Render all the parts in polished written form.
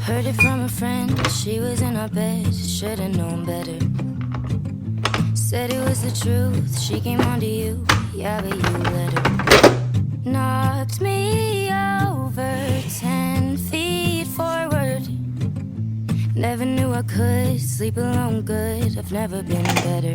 Heard it from a friend, she was in our bed, should've known better. Said it was the truth, she came on to you, yeah, but you let her. Knocked me over 10 feet forward. Never knew I could sleep alone good, I've never been better.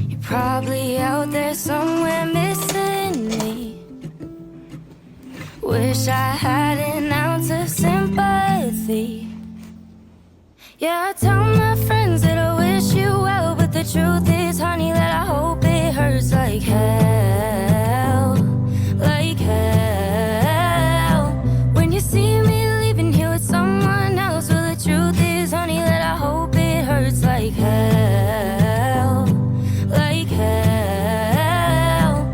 You're probably out there somewhere missing me. Wish I had an ounce of sympathy. Yeah, I tell my friends that I wish you well, but the truth is, honey, that I hope it hurts like hell. Like hell. When you see me leaving here with someone else, well, the truth is, honey, that I hope it hurts like hell. Like hell.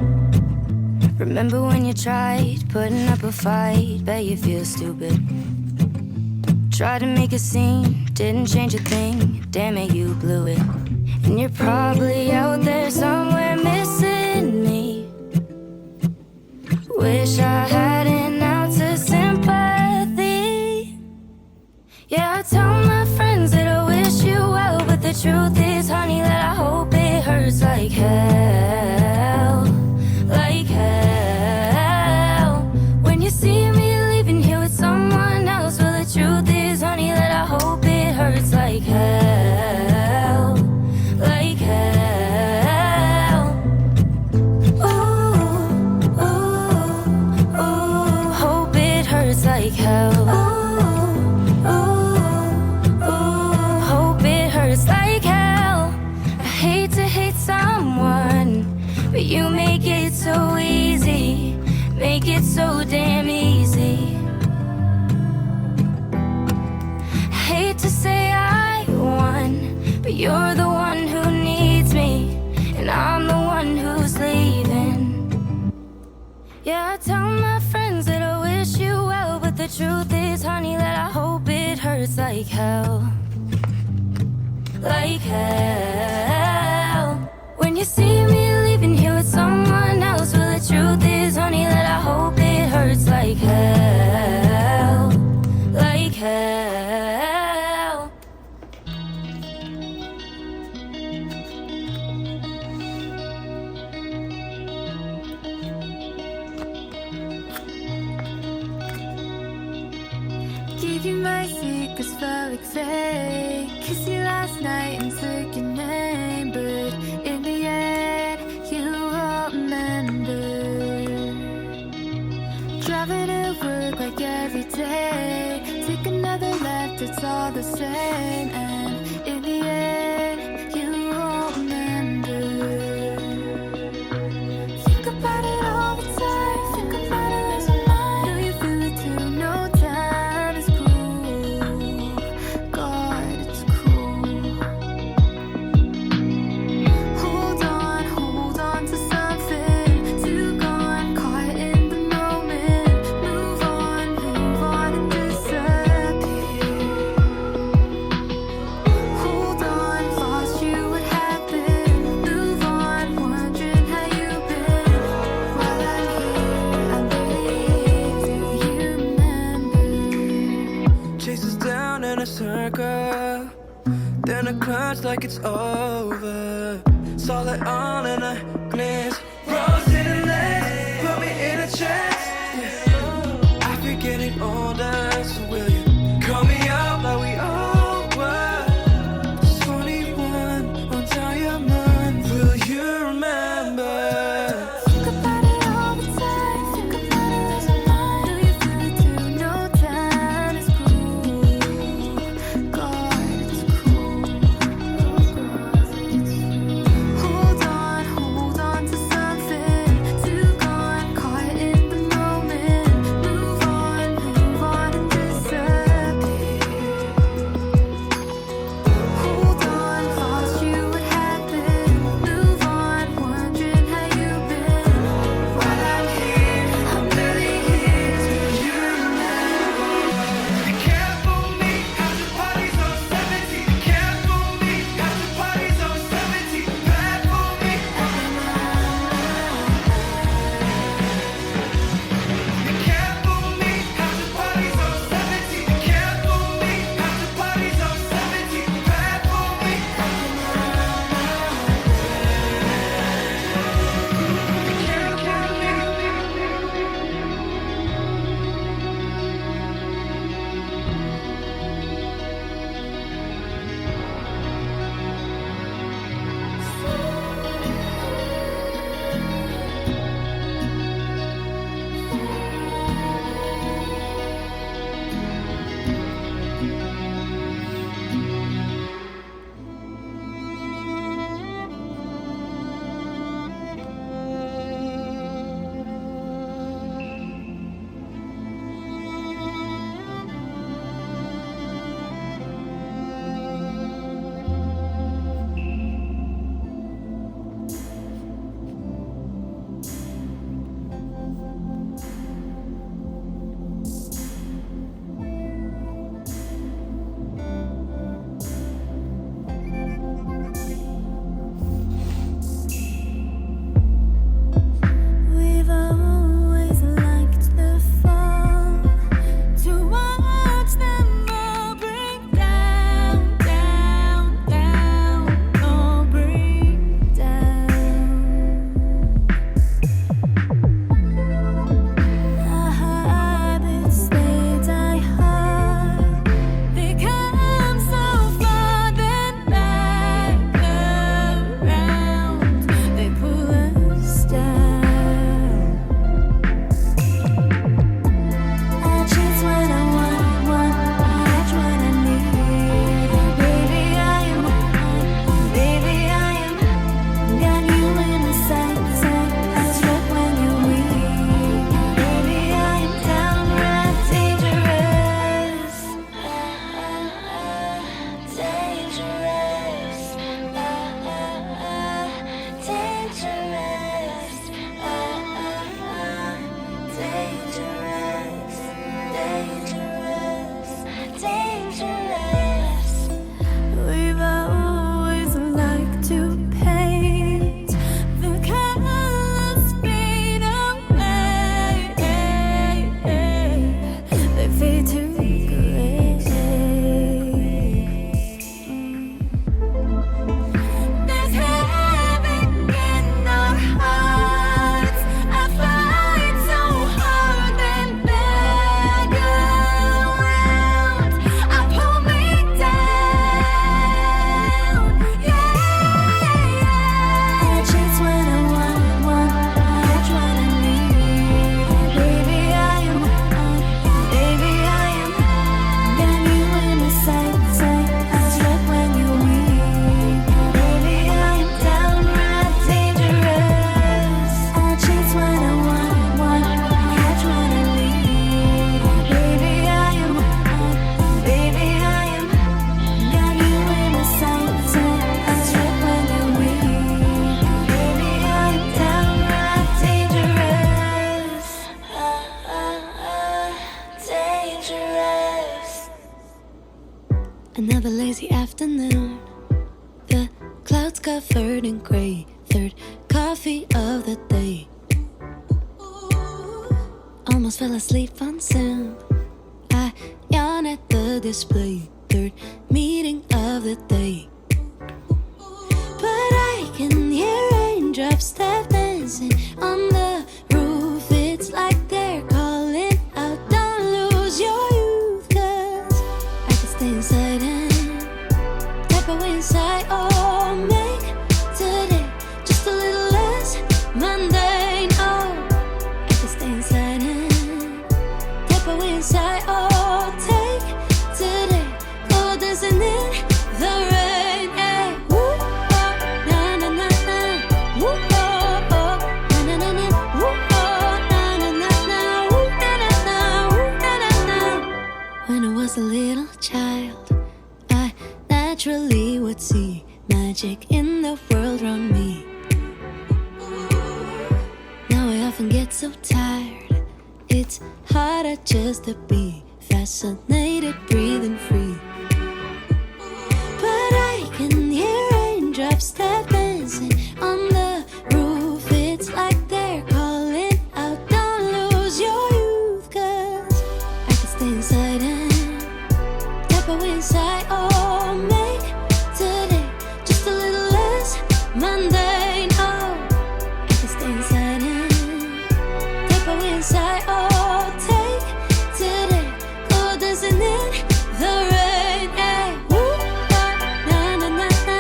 Remember when you tried putting up a fight? Bet you feel stupid. Tried to make a scene, didn't change a thing. Damn it, you blew it. And you're probably out there somewhere missing me. Wish I had an ounce of sympathy. Yeah, I tell my friends that I wish you well, but the truth is, honey, that I hope it hurts like hell. Like hell. When you see me leaving here with someone else, well, the truth is, honey, that I hope it hurts like hell. Like hell. Ooh, ooh, ooh. Hope it hurts like hell. Ooh, ooh, ooh. Hope it hurts like hell. I hate to hate someone, but you make it so easy. Make it so damn easy. Hate to say I won, but you're the one who needs me, and I'm the one who's leaving. Yeah, I tell my friends that I wish you well, but the truth is, honey, that I hope it hurts like hell. Like hell. When you see me leaving here with someone else, well, the truth is, honey, that I hope it hurts like hell. Like hell. Gave you my secrets, felt like fake. Kissed you last night and took your name, but in the end, you won't remember. Driving to work like every day. Take another left, it's all the same, and in the end, you won't remember. Think about it all the time. Think about it, lose my mind. Know you feel it too. No time is cruel. God, it's cruel. Hold on to something. Too gone, caught in the moment. Move on and disappear. Hold on, lost you, what happened? Move on, wondering how you've been. While I'm here, I believe, do you remember? Chase us down in a circle, then a crunch like it's over. Saw it all in a glance. Rose in the lens, put me in a trance. Yeah. I feel getting older, so will you call me up like we all were? 21 on diamond. Will you remember? Think about it all the time. Think about it, lose my mind. Know you feel it too. No time is cruel. God, it's cruel. Hold on to something. afternoon. The clouds covered in gray. Third coffee of the day. Almost fell asleep on Zoom. I yawn at the display. Third meeting of the day. But I can hear raindrops tap dancing on the roof. It's like they're calling out, don't lose your youth. 'Cause I can stay inside and tap away inside. Oh, make today just a little less mundane. Oh, I can stay inside and tap away inside. Oh, take today, go dancing in the rain. Hey, woo, oh, na na na na. Woo, oh, oh, na na na na. Woo, oh, na na na na. Woo, na na na. Woo, na na na. When I was a little child, I naturally would see magic in the world around me. Now I often get so tired. It's harder just to be fascinated, breathing free. But I can hear raindrops tap dancing on the roof. It's like they're calling out, don't lose your youth. 'Cause I can stay inside and tap away inside. Oh, make today just a little less mundane. Oh, I can stay inside and tap away inside. Oh, take today, go dancing in the rain. Hey, woo, oh, na na na na.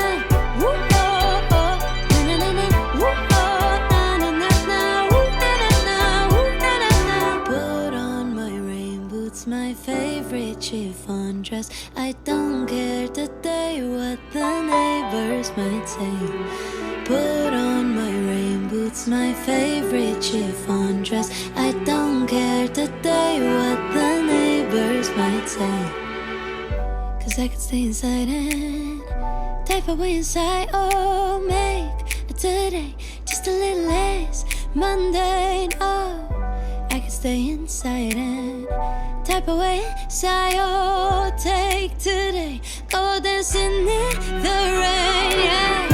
Woo, oh, oh, na na na na. Woo, oh, na na na na. Woo, na na na. Woo, na na na. Put on my rain boots, my favorite chiffon dress. I don't care today what the neighbors might say. Put on my rain boots, my favorite chiffon dress. I don't care today what the neighbors might say. 'Cause I could stay inside and type away inside. Oh, make today just a little less mundane. Oh, I could stay inside and type away inside. Oh, take today, go dancing in the rain. Yeah.